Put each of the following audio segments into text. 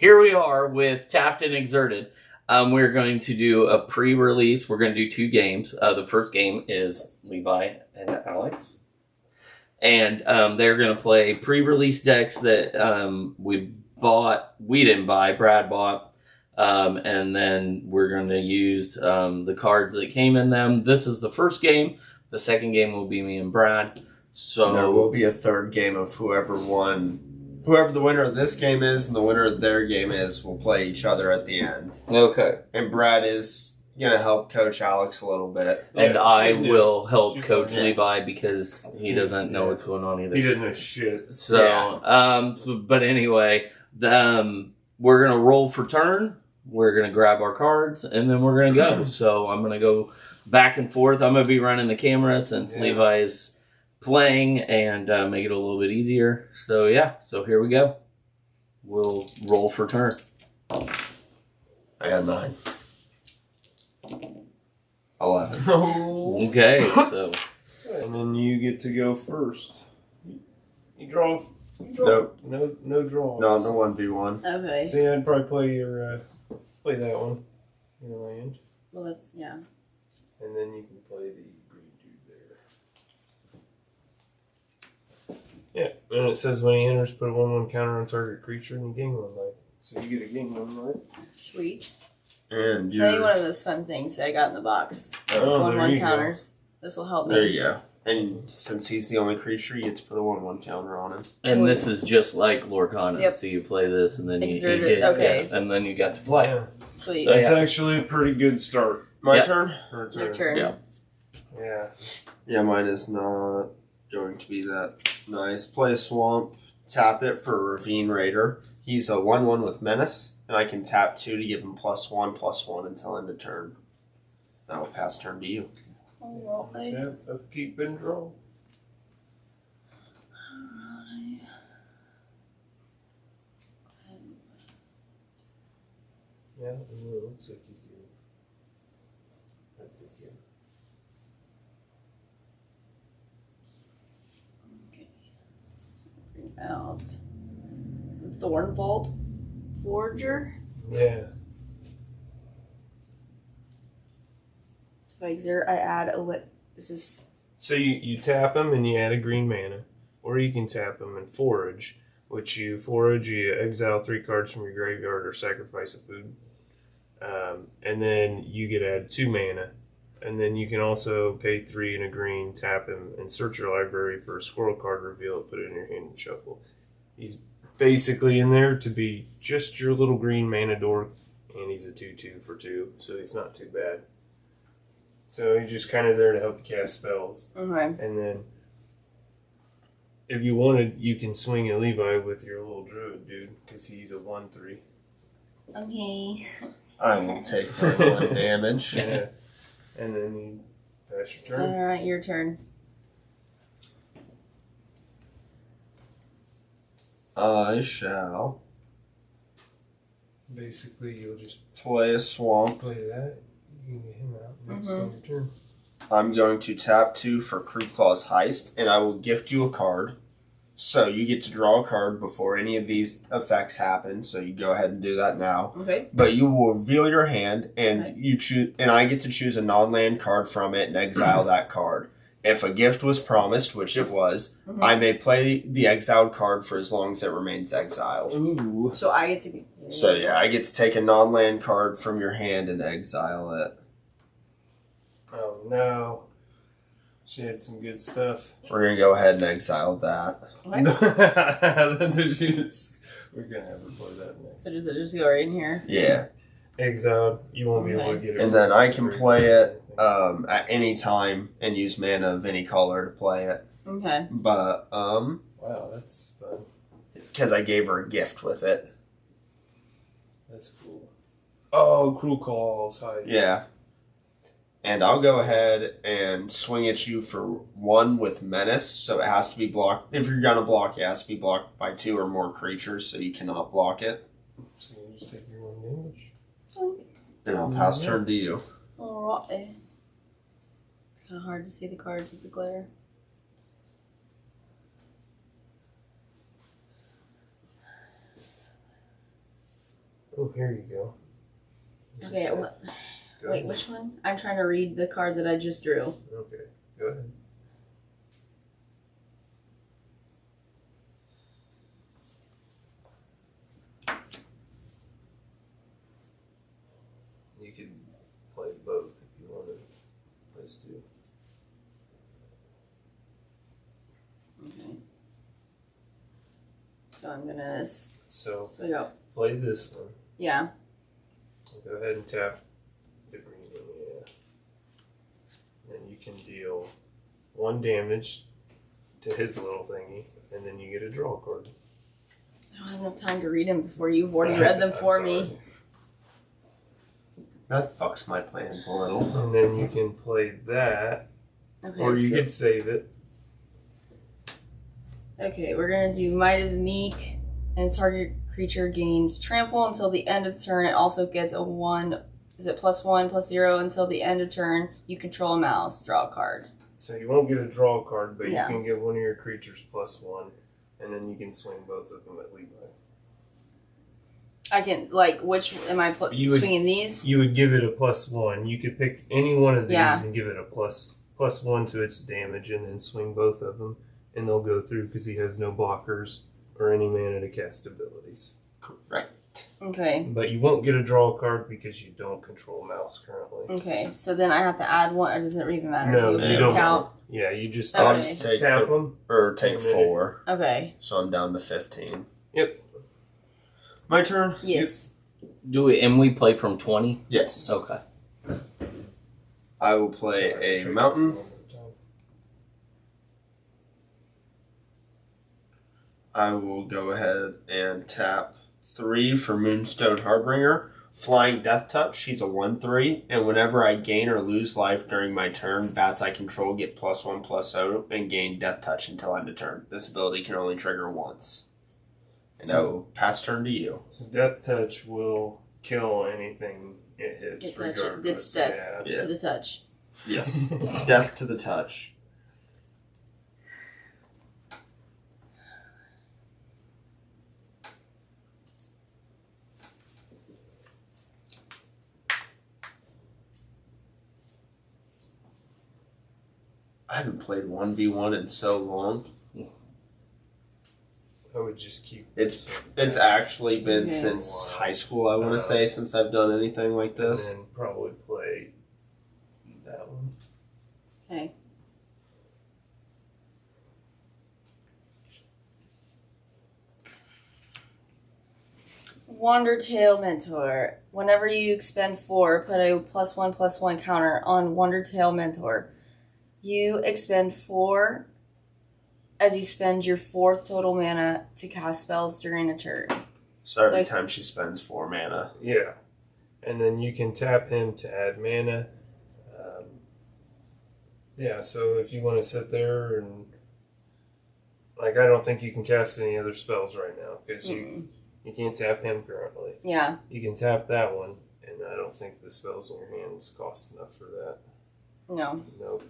here we are with Tapped and Exerted. We're going to do a pre-release. We're going to do 2 games. The first game is Levi and Alix. And they're going to play pre-release decks that we bought. We didn't buy. Brad bought. And then we're going to use the cards that came in them. This is the first game. The second game will be me and Brad. So there will be a third game of whoever the winner of this game is and the winner of their game is will play each other at the end. Okay. And Brad is going to help coach Alix a little bit. And I will help coach Levi because he doesn't know what's going on either. He doesn't know shit. So, but anyway, we're going to roll for turn. We're going to grab our cards, and then we're going to go. So I'm going to go back and forth. I'm going to be running the camera since Levi is playing and make it a little bit easier. So, so here we go. We'll roll for turn. I got 9. 11. Okay, so. And then you get to go first. You draw. Nope. No draws. No 1v1. Okay. So yeah, I'd probably play that one in the land. Well, that's, And then you can play the green dude there. Yeah, and it says when he enters, put a 1/1 counter on target creature and you gain 1 life. So you get a gain 1 life. sweet. And I think one of those fun things that I got in the box. Oh, there 1/1 you counters. This will help me. there you go. And since he's the only creature, you get to put a 1/1 counter on him. And this is just like Lorcana. Yep. So you play this, and then you Exert get it, okay. and then you got to play. Yeah. Sweet. So, That's actually a pretty good start. My turn? Her Your turn. Yeah. Yeah. Yeah, mine is not going to be that nice. Play a swamp, tap it for a Ravine Raider. He's a 1/1 with Menace, and I can tap 2 to give him +1/+1 until end of turn. Now I'll pass turn to you. Alright. Tap, upkeep, and draw. Yeah, it looks like you do. I think you. Okay. Bring out the Thornbolt Forger. Yeah. So if I exert, I add a this is So you tap them and you add a green mana, or you can tap them and forage, which you forage, you exile 3 cards from your graveyard or sacrifice a food. And then you get add 2 mana. And then you can also pay 3 and a green, tap him, and search your library for a squirrel card, reveal it, put it in your hand, and shuffle. He's basically in there to be just your little green mana dork, and he's a 2/2 for 2, so he's not too bad. So he's just kind of there to help you cast spells. okay. And then, if you wanted, you can swing a Levi with your little druid dude, because he's a 1/3. Okay. I will take my 1 damage. Yeah. And then you pass your turn. Alright, your turn. I shall Basically, you'll just play a swamp. play that. You can get him out next on your turn. I'm going to tap 2 for Crew Claw's Heist, and I will gift you a card. So you get to draw a card before any of these effects happen. So you go ahead and do that now. Okay. But you will reveal your hand, and Okay. you choose, and I get to choose a non-land card from it and exile that card. If a gift was promised, which it was, I may play the exiled card for as long as it remains exiled. Ooh. So I get to So yeah, I get to take a non-land card from your hand and exile it. Oh no. She had some good stuff. We're gonna go ahead and exile that. That's what she is. We're gonna have her play that next. So does it just go right in here? Yeah, Exiled. You won't be able to get it. and then I can play it at any time and use mana of any color to play it. Okay. But Wow, that's fun. because I gave her a gift with it. That's cool. Oh, Cruel Claws Heist. Yeah. And I'll go ahead and swing at you for 1 with Menace, so it has to be blocked. If you're gonna block, it has to be blocked by 2 or more creatures, so you cannot block it. So you just take your 1 damage. And I'll pass turn to you. Alright. It's kind of hard to see the cards with the glare. Oh, here you go. Okay, Go wait, ahead. which one? I'm trying to read the card that I just drew. Okay, go ahead. You can play both if you wanted. Place two. Okay. So I'm gonna So swing up. play this one. Yeah. Go ahead and tap the green one, yeah. Then you can deal 1 damage to his little thingy, and then you get a draw card. I don't have enough time to read them before you've already read them for me. Sorry. That fucks my plans a little. And then you can play that, Okay, or you could save it. Okay, we're gonna do Might of the Meek, and target creature gains trample until the end of the turn. It also gets a 1. Is it +1/+0 until the end of turn? You control a mouse. Draw a card. So you won't get a draw card, but Yeah. you can give one of your creatures +1, and then you can swing both of them at Levi. I can which am I You would- swinging these? You would give it a +1. You could pick any one of these Yeah. and give it a +1 to its damage, and then swing both of them, and they'll go through because he has no blockers or any mana to cast abilities. Correct. Okay. But you won't get a draw card because you don't control mouse currently. Okay. So then I have to add 1, or does it even matter? No, you you don't. count. Yeah, you just Okay. I'll just take tap them. or take And then- 4. Okay. So I'm down to 15. Yep. My turn? Yes. Do we and we play from 20? Yes. Okay. I will play a mountain. I will go ahead and tap 3 for Moonstone Harbinger. Flying Death Touch, he's a 1/3, and whenever I gain or lose life during my turn, bats I control get +1/+0 and gain Death Touch until end of turn. This ability can only trigger once. And I will pass turn to you. So Death Touch will kill anything it hits, It touch it. regardless. It's death Yeah. to the touch. Yes. Death to the touch. I haven't played 1v1 in so long. I would just keep. It's actually been Okay. since high school, I want to say, since I've done anything like this. And then probably play that one. Okay. Wandertail Mentor. Whenever you expend 4, put a +1/+1 counter on Wandertail Mentor. You expend 4 as you spend your 4th total mana to cast spells during a turn. So every So- time she spends 4 mana. Yeah. And then you can tap him to add mana. Yeah, so if you want to sit there and. Like, I don't think you can cast any other spells right now because you can't tap him currently. Yeah. You can tap that one, and I don't think the spells in your hands cost enough for that. No. Nope.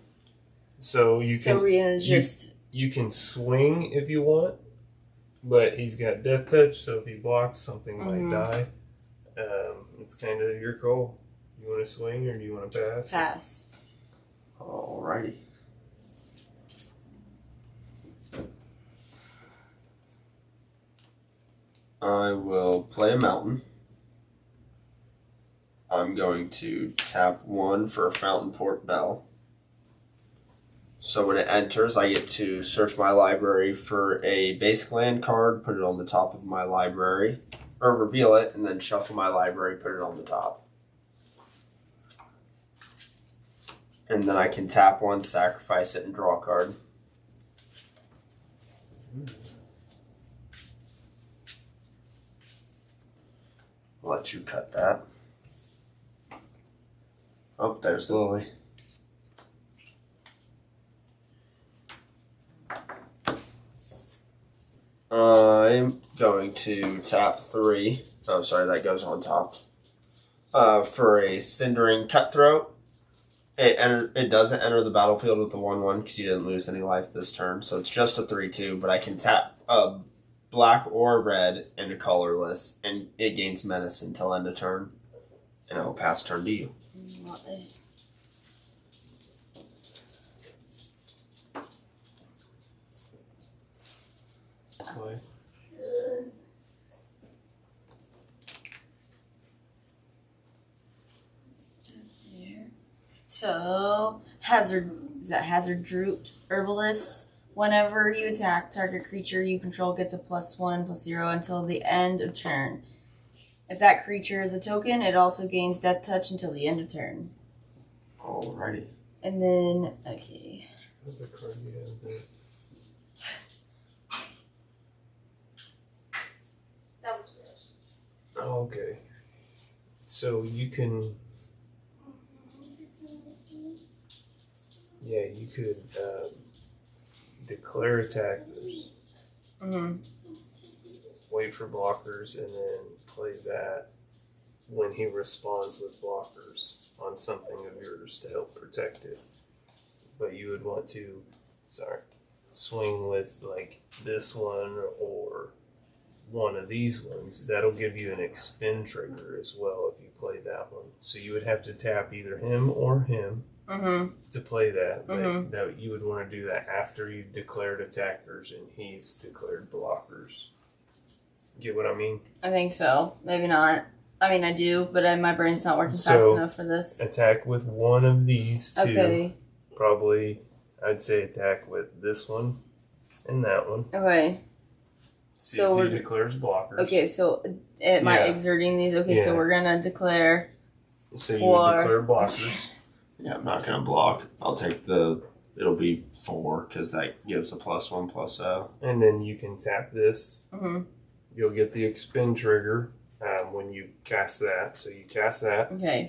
So you So can we're gonna just. you can swing if you want, but he's got Death Touch, so if he blocks, something might die. It's kind of your call. You want to swing or do you want to pass? Pass. Alrighty. I will play a mountain. I'm going to tap 1 for a Fountain Port Bell. So when it enters, I get to search my library for a basic land card, put it on the top of my library, or reveal it, and then shuffle my library, put it on the top. And then I can tap 1, sacrifice it, and draw a card. I'll let you cut that. Oh, there's Lily. I'm going to tap 3. Oh, sorry, that goes on top. For a Cindering Cutthroat. It doesn't enter the battlefield with the 1/1 because you didn't lose any life this turn, so it's just a 3/2. But I can tap black or red and a colorless, and it gains menace until end of turn. And I will pass turn to you. Play. So, Hazard Drooped Herbalist. Whenever you attack, target creature you control gets a +1/+0 until the end of turn. If that creature is a token, it also gains Death Touch until the end of turn. Alrighty. And then, okay. What other card do you have there? That was gross. Oh, okay. So you can. Yeah, you could declare attackers, Mm-hmm. wait for blockers, and then play that when he responds with blockers on something of yours to help protect it. But you would want to, swing with like this one or one of these ones. That'll give you an expend trigger as well if you play that one. So you would have to tap either him or him Mm-hmm. to play that. But Mhm. that you would want to do that after you've declared attackers and he's declared blockers. Get what I mean? I think so. Maybe not. I mean, I do, but my brain's not working fast So- enough for this. Attack with one of these two. Okay. Probably, I'd say attack with this one and that one. Okay. See So if he we're- declares blockers. Okay, so am I Yeah. exerting these? Okay, Yeah. so we're gonna declare. So you Or- would declare blockers. Yeah, I'm not gonna block. I'll take it'll be 4 because that gives a +1/+0. And then you can tap this. Mm-hmm. You'll get the expend trigger when you cast that. So you cast that. Okay.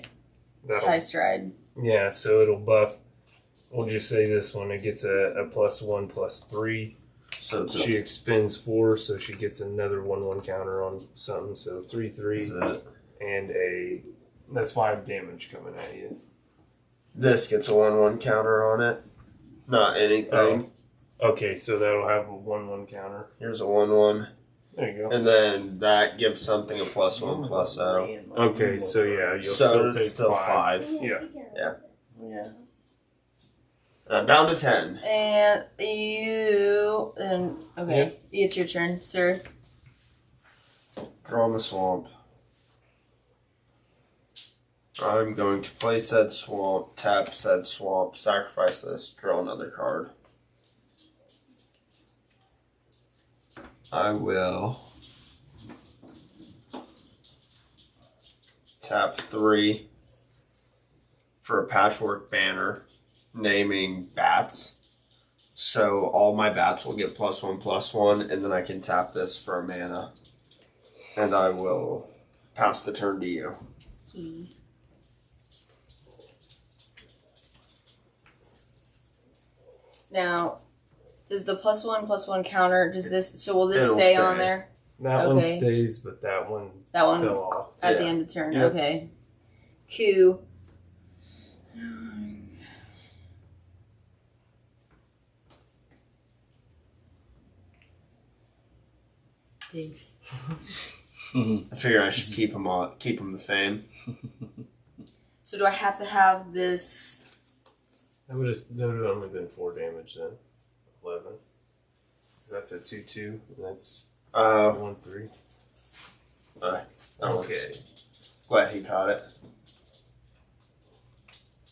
It's That'll, high stride. yeah, so it'll buff. We'll just say this one. It gets a +1/+3. So it's She expends 4, so she gets another 1/1 counter on something. So 3/3 is it? and that's 5 damage coming at you. This gets a 1/1 counter on it. Not anything. Okay, so that'll have a 1/1 counter. Here's a 1/1. There you go. And then that gives something a +1/+0. Okay, so yeah, you'll So still it's take still 5. 5. Yeah. Yeah. And I'm down to 10. And you. And okay, it's your turn, sir. Draw my swamp. I'm going to play said swamp, tap said swamp, sacrifice this, draw another card. I will tap 3 for a patchwork banner naming bats. So all my bats will get +1/+1, and then I can tap this for a mana. And I will pass the turn to you. Now, does the +1/+1 counter? Does this? So will this It'll stay stay. on there? That one Okay. stays, but that one That one fell off. at the Yeah. end of turn. Yep. Okay. Q. Thanks. I figure I should keep them the same. So do I have to have this? That would have only been 4 damage then. 11. 'Cause that's a 2/2. And that's 1/3. That Okay. works. Glad he caught it.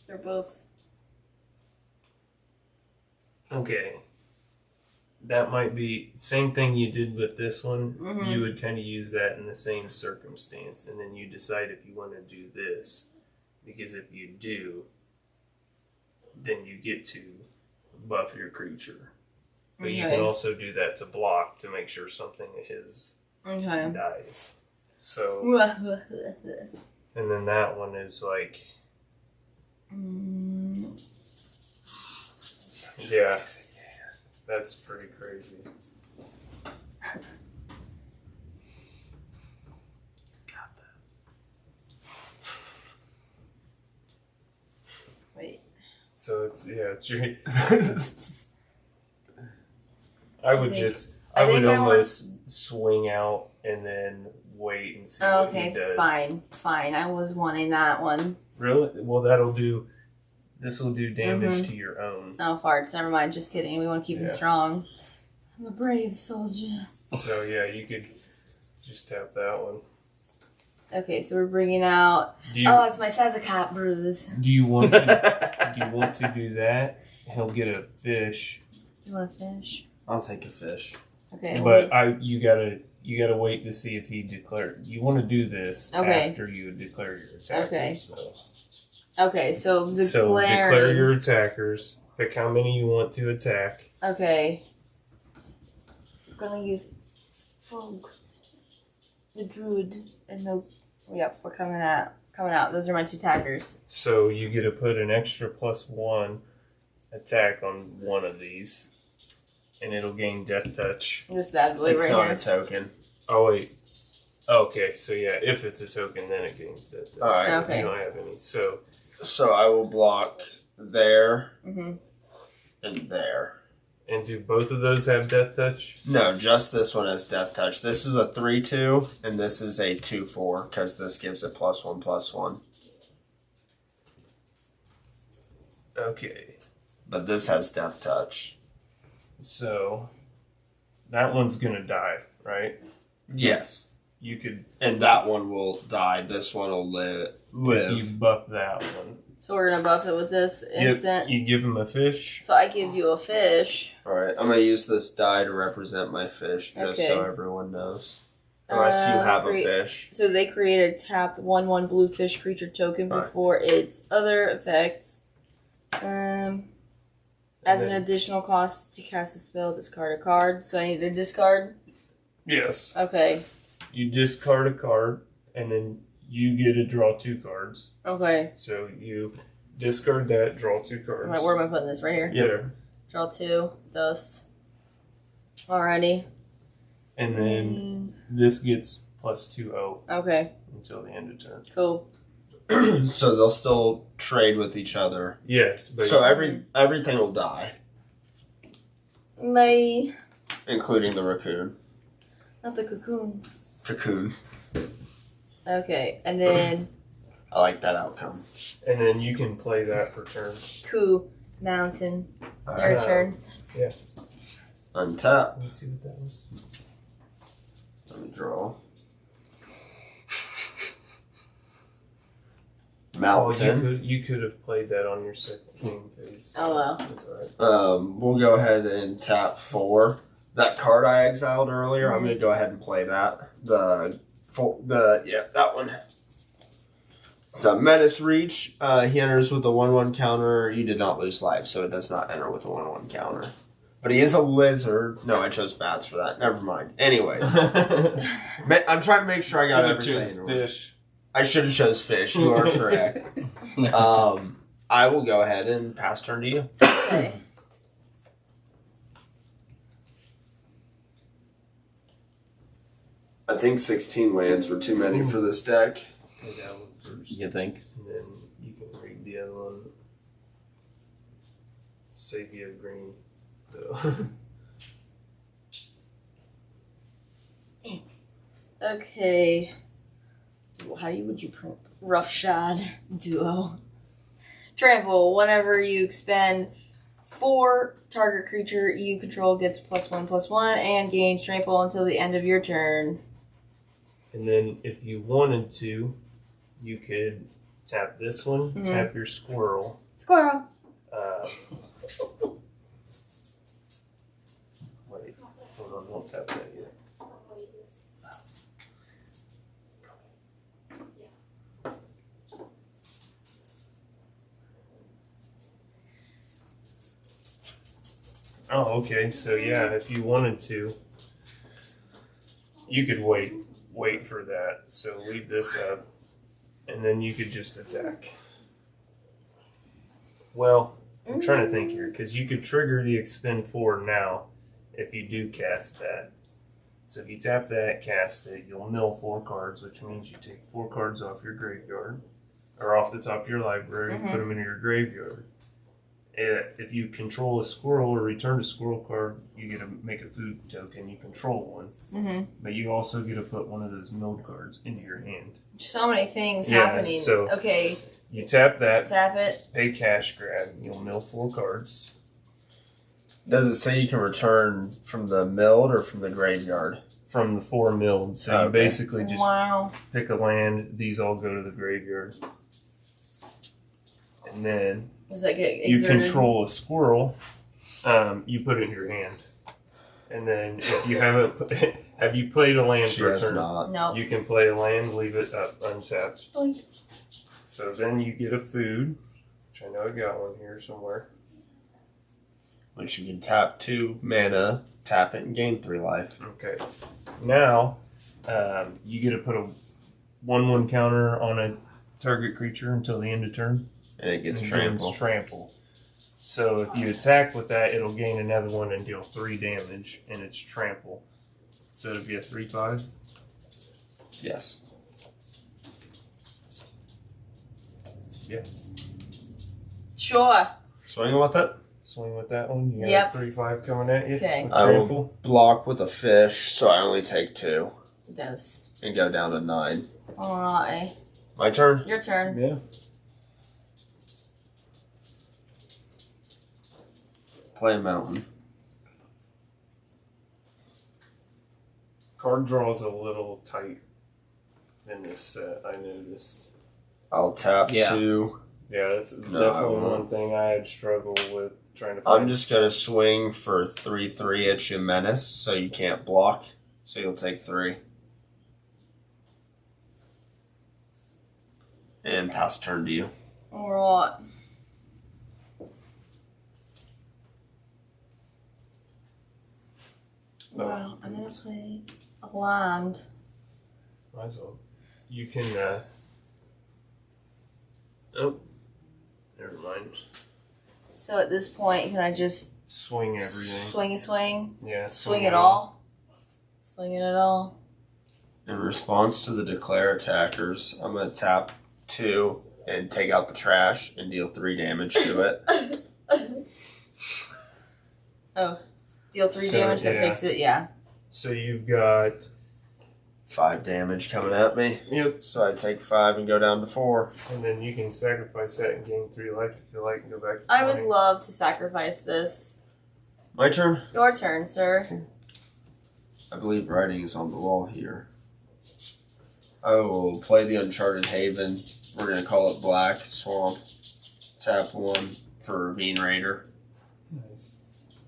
They're both. Okay. That might be same thing you did with this one. Mhm. You would kind of use that in the same circumstance, and then you decide if you want to do this, because if you do, then you get to buff your creature. But you Okay. can also do that to block to make sure something of his Okay. dies. So, and then that one is like, yeah, that's pretty crazy. Got this. Wait. So it's your. I would think- just I would think I want- almost swing out and then wait and see what he Okay, does. fine. I was wanting that one. Really? Well, this will do damage to your own. Oh, farts. Never mind. Just kidding. We want to keep him Yeah. strong. I'm a brave soldier. So yeah, you could just tap that one. Okay, so we're bringing out. Do you Oh, it's my Sazakat bruise. do you want to do that? He'll get a fish, You want a fish? I'll take a fish. Okay. but you gotta wait to see if he declared. You want to do this Okay. after you declare your attackers. Okay. So declare your attackers. Pick how many you want to attack. Okay. I'm gonna use Frog, the Druid, and the. Yep, we're coming out. Those are my two attackers. So you get to put an extra +1 attack on one of these, and it'll gain Death Touch. This bad boy It's right not here. a token. Oh wait. Okay, so yeah, if it's a token, then it gains Death Touch. Alright. Okay. You don't have any. So So I will block there Mm-hmm. and there. and do both of those have Death Touch? No, just this one has Death Touch. This is a 3/2, and this is a 2/4 because this gives it +1/+1. Okay. But this has Death Touch. So that one's gonna die, right? Yes, You could and that one will die. This one will live. you buff that one. So we're gonna buff it with this instant. You give him a fish. So I give you a fish. All right, I'm gonna use this die to represent my fish, just so Okay. everyone knows. Unless you have a great. fish. So they create a tapped 1/1 blue fish creature token Alright. before its other effects. As an then- additional cost to cast a spell, discard a card. So I need to discard. Yes. Okay. You discard a card, and then you get to draw 2 cards. Okay. So you discard that, draw 2 cards. Alright, where am I putting this? Right here. Yep. There. Draw 2. Thus. Alrighty. And then this gets +2/0 Okay. until the end of turn. Cool. So they'll still trade with each other. Yes, but So everything will die, Bye. including the raccoon. Not the cocoon. Cocoon. Okay. And then I like that outcome. and then you can play that for turn. Coup Mountain. Your turn. Untap. Let me see what that was. Let me draw. Oh, Mountain. you could have played that on your second game phase. Oh, well. That's alright. We'll go ahead and tap 4. That card I exiled earlier, I'm going to go ahead and play that. That one. It's a Menace Reach. He enters with a 1/1 counter. You did not lose life, so it does not enter with a 1/1 counter. But he is a lizard. No, I chose bats for that. Never mind. Anyways, I'm trying to make sure I got everything. Fish. I should have chose fish. You are correct. I will go ahead and pass turn to you. Okay. I think 16 lands were too many for this deck. Play that one first. You think? And then you can read the other one. Save you a green. So. Okay. Would you print Roughshod Duo? Trample. Whenever you expend 4, target creature you control gets +1/+1 and gains trample until the end of your turn. And then if you wanted to, you could tap this one, Mhm. tap your squirrel. Squirrel. Wait, hold on, don't tap that yet. Oh, okay. So yeah, if you wanted to, you could wait for that. So leave this up, and then you could just attack. Well, I'm trying to think here, because you could trigger the expend 4 now if you do cast that. So if you tap that, cast it, you'll mill 4 cards, which means you take 4 cards off your graveyard, or off the top of your library, put them into your graveyard. If you control a squirrel or return a squirrel card, you get to make a food token. You control one. Mm-hmm. But you also get to put one of those milled cards into your hand. So many things Yeah, happening. so- Okay, You tap that, tap it. pay cash grab. You'll mill 4 cards. Does it say you can return from the milled or from the graveyard? From the 4 milled. So you Okay. basically just Wow. pick a land. These all go to the graveyard. And then Does that get you exerted? control a squirrel. You put it in your hand. And then if you haven't, have you played a land She for a has turn? not. No. You can play a land, leave it up untapped. Boink. So then you get a food, which I know I got one here somewhere. Which you can tap 2 mana, tap it, and gain 3 life. Okay. Now, you get to put a 1/1 counter on a target creature until the end of turn. And it gets And trampled. gains trample. So if you attack with that, it'll gain another one and deal 3 damage, and it's trample. So it'll be a 3/5. Yes. Sure. Swing with it. Swing with that one. You got Yep. a 3/5 coming at you. Okay. With I will trample. block with a fish, so I only take 2 Dose. and go down to 9. Alright. My turn. Your turn. Yeah. Play a mountain. Card draw is a little tight in this set, I noticed. I'll tap Yeah. 2. Yeah, that's No, I definitely won't. one thing I had struggled with trying to I'm find. just gonna swing for 3/3 at you, menace, so you can't block. So you'll take 3. And pass turn to you. Alright. Well, I'm gonna play a land. Might as well. You can, oh, never mind. So at this point, can I just Swing everything. swing? Yeah, Swing it all? Swing it at all? In response to the declare attackers, I'm gonna tap 2 and take out the trash and deal 3 damage to it. Oh. Deal 3 So, damage, that yeah. takes it, yeah. So you've got, 5 damage coming at me. yep, So I take 5 and go down to 4. and then you can sacrifice that and gain 3 life if you like and go back to I would 20. love to sacrifice this. My turn. Your turn, sir. I believe writing is on the wall here. I will play the Uncharted Haven. We're going to call it Black Swamp. Tap 1 for Ravine Raider. Nice.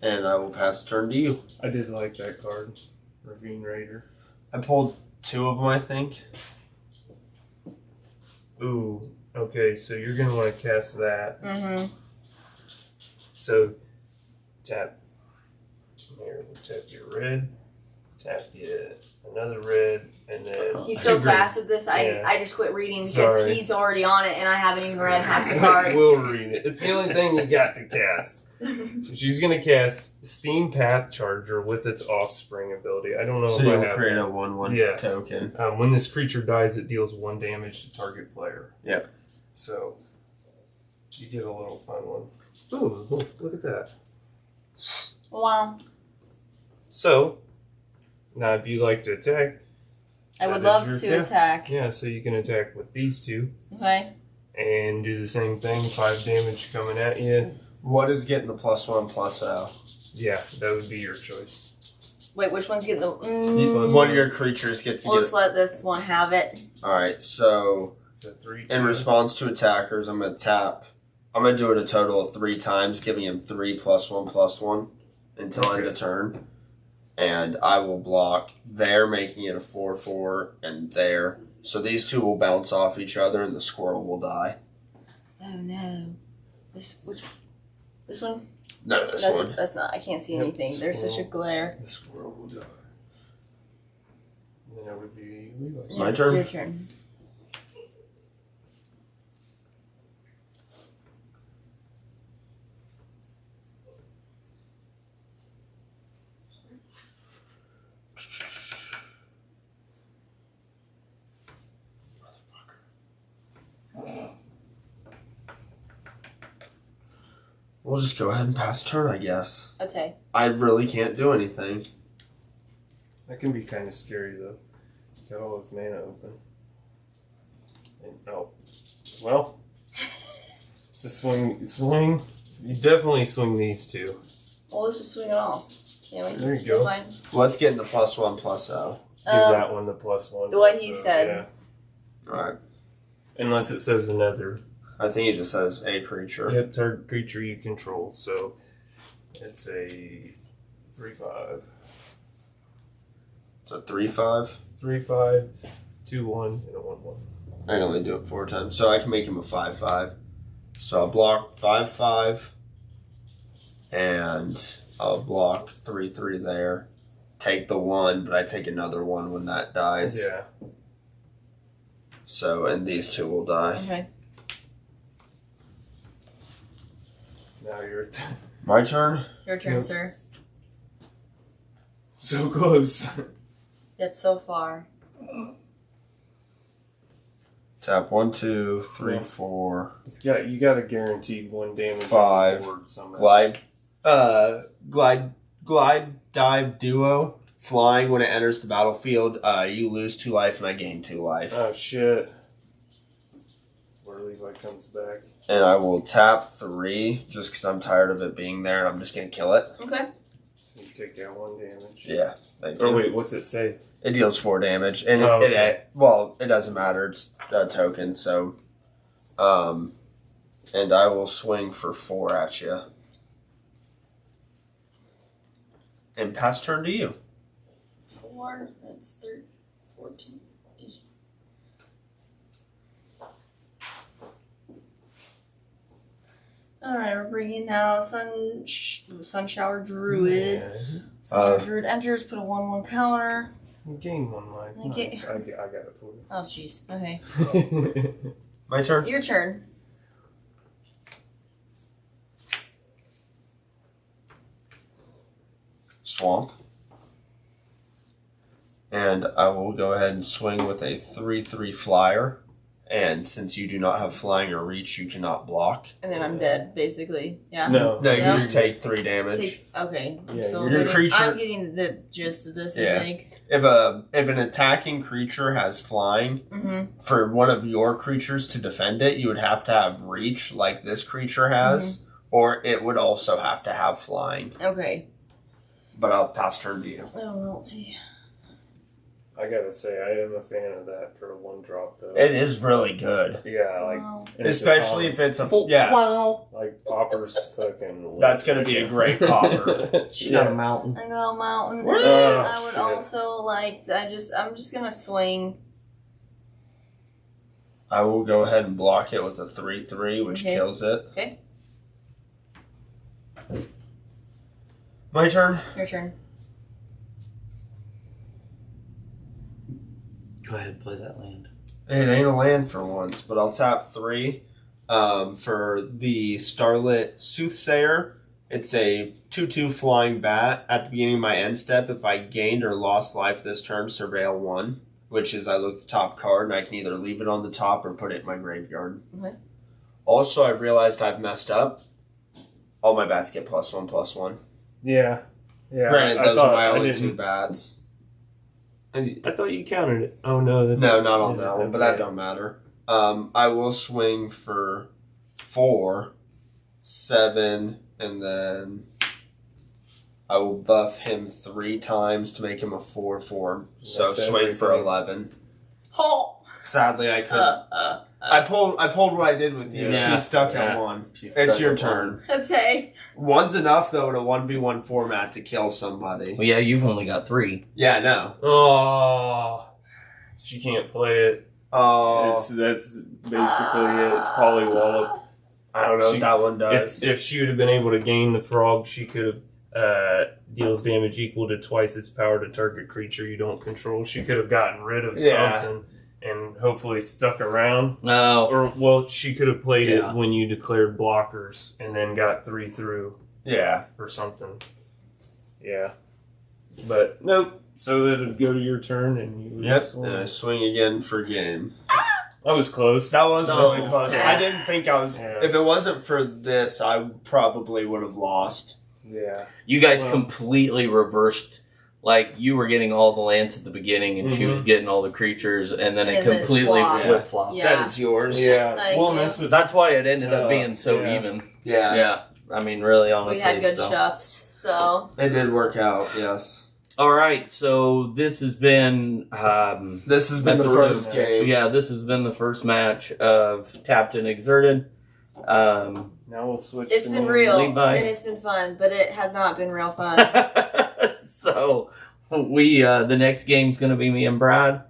And I will pass turn to you. I did like that card, Ravine Raider. I pulled 2 of them, I think. Ooh, okay, so you're going to want to cast that. Mm-hmm. So, tap. Here, we'll tap your red. Tap you another red, and then. He's so two green. fast at this, Yeah. I just quit reading because Sorry. he's already on it and I haven't even read half the card. We'll read it. It's the only thing you got to cast. She's going to cast Steam Path Charger with its Offspring ability. I don't know So if I you'll have create that. a 1/1 Yes. token. When this creature dies, it deals 1 damage to target player. Yep. So, you get a little fun one. Ooh, look at that. Wow. So, now if you like to attack, I would that is love your- to yeah. attack. Yeah, so you can attack with these 2 Okay. and do the same thing. 5 damage coming at you. What is getting the +1/+0? Yeah, that would be your choice. Wait, which one's getting the... Plus One of your creatures gets to We'll get. just let this one have it. Alright, so It's a 3. in response to attackers, I'm going to tap. I'm going to do it a total of 3 times, giving him 3 +1/+1 until end of turn. And I will block there, making it a 4/4, and there. So these 2 will bounce off each other, and the squirrel will die. Oh no. This one? No, this that's, one. That's not, I can't see Yep, anything. There's such a squirrel. glare. The squirrel will die. And then that would be Levi's. My Yes, turn? Your turn. We'll just go ahead and pass turn, I guess. Okay. I really can't do anything. That can be kind of scary though. Got all his mana open. And, oh, well, it's a swing. You definitely swing these two. Well, let's just swing it all. Can't we? There you go. Fine. Let's get into +1/+0. Give that one the +1. What he so, said. Yeah. Alright. Unless it says another. I think it just says a creature. Yep, target creature you control. So it's a 3/5. It's a 3/5. 3/5, 2/1, and a 1/1. I can only do it 4 times, so I can make him a 5/5. So I'll block 5/5, and I'll block 3/3 there. Take the 1, but I take another 1 when that dies. Yeah. So, and these 2 will die. Okay. Now you're My turn. Your turn, Yep. sir. so close. Yet so far. Tap 1, 2, 3, Yeah. 4. You got a guaranteed 1 damage 5. on the board somehow. Glide dive duo. Flying when it enters the battlefield. You lose 2 life and I gain 2 life. Oh shit. Where Levi comes back. And I will tap 3 just because I'm tired of it being there and I'm just going to kill it. Okay. So you take out 1 damage. Yeah. Thank you. Oh wait, what's it say? It deals 4 damage. And Oh, it okay. doesn't matter. It's a token, so. And I will swing for 4 at you. And pass turn to you. 4. That's 13, 14. Alright, we're bringing now Sun Shower Druid. Yeah. Sun Shower Druid enters, put a 1/1 counter. You gain 1 life. Okay. Nice. I got it for Oh, jeez. Okay. you. My turn. Your turn. Swamp. And I will go ahead and swing with a 3/3 flyer. And since you do not have flying or reach, you cannot block. And then I'm dead, basically. Yeah. No. No, you No. just take 3 damage. Okay. Yeah, So your creature- I'm getting the gist of this, Yeah. I think. If an attacking creature has flying, Mm-hmm. for one of your creatures to defend it, you would have to have reach like this creature has, or it would also have to have flying. Okay. But I'll pass turn to you. Oh, royalty. I gotta say, I am a fan of that for a 1-drop though. It is really good. Yeah, like Wow. and it's a Especially if it's a yeah. Wow. like Popper's fucking. That's gonna be a great copper. She got a mountain. I go mountain. Oh, And then I would shit. also like. I'm just gonna swing. I will go ahead and block it with a 3/3, which Okay. kills it. Okay. My turn. Your turn. Go ahead, play that land. It ain't a land for once, but I'll tap 3 for the Starlit Soothsayer. It's a 2/2 flying bat. At the beginning of my end step, if I gained or lost life this turn, surveil 1, which is I look at the top card and I can either leave it on the top or put it in my graveyard. Okay. Also, I've realized I've messed up. All my bats get +1/+1. Yeah. Yeah. Granted, I those thought- are my I only didn't- 2 bats. I thought you counted it. Oh no. No, not on that one, but that okay. don't matter. I will swing for 4, 7, and then I will buff him 3 times to make him a 4/4. So That's swing for everything. 11. Oh. Sadly, I couldn't. I pulled what I did with you. Yeah. She's stuck Yeah. on 1. She's It's stuck your on turn. Okay. 1's enough though in a 1v1 format to kill somebody. Well, yeah, you've only got 3. Yeah, no. Oh. She can't play it. Oh, That's basically it. It's Polywallop. I don't know she- what that one does. If she would have been able to gain the frog, she could have deals damage equal to twice its power to target creature you don't control. She could have gotten rid of Yeah. something and hopefully stuck around. No. Or well, she could have played Yeah. it when you declared blockers and then got 3 through Yeah. or something. Yeah, but nope. So it'd go to your turn and you would Yep. swing. And I swing again for game. I was close. That was No. really close. Yeah. I didn't think I was. Yeah. If it wasn't for this, I probably would have lost. Yeah. You guys Well- completely reversed. Like, you were getting all the lands at the beginning, and she Mhm. was getting all the creatures, and then it And then completely swap. flip-flopped. Yeah. That is yours. Yeah. Thank well, you. that's what's That's why it ended up Tough, being so yeah. even. Yeah. Yeah. I mean, really, We honestly. had good so. shuffs, so It did work out. Yes. All right, so this has been This has been the That's first the game. yeah, this has been the first match of Tapped and Exerted. Now we'll switch. it's to been more- real Levi. and it's been fun, but it has not been real fun. So we the next game's gonna be me and Brad.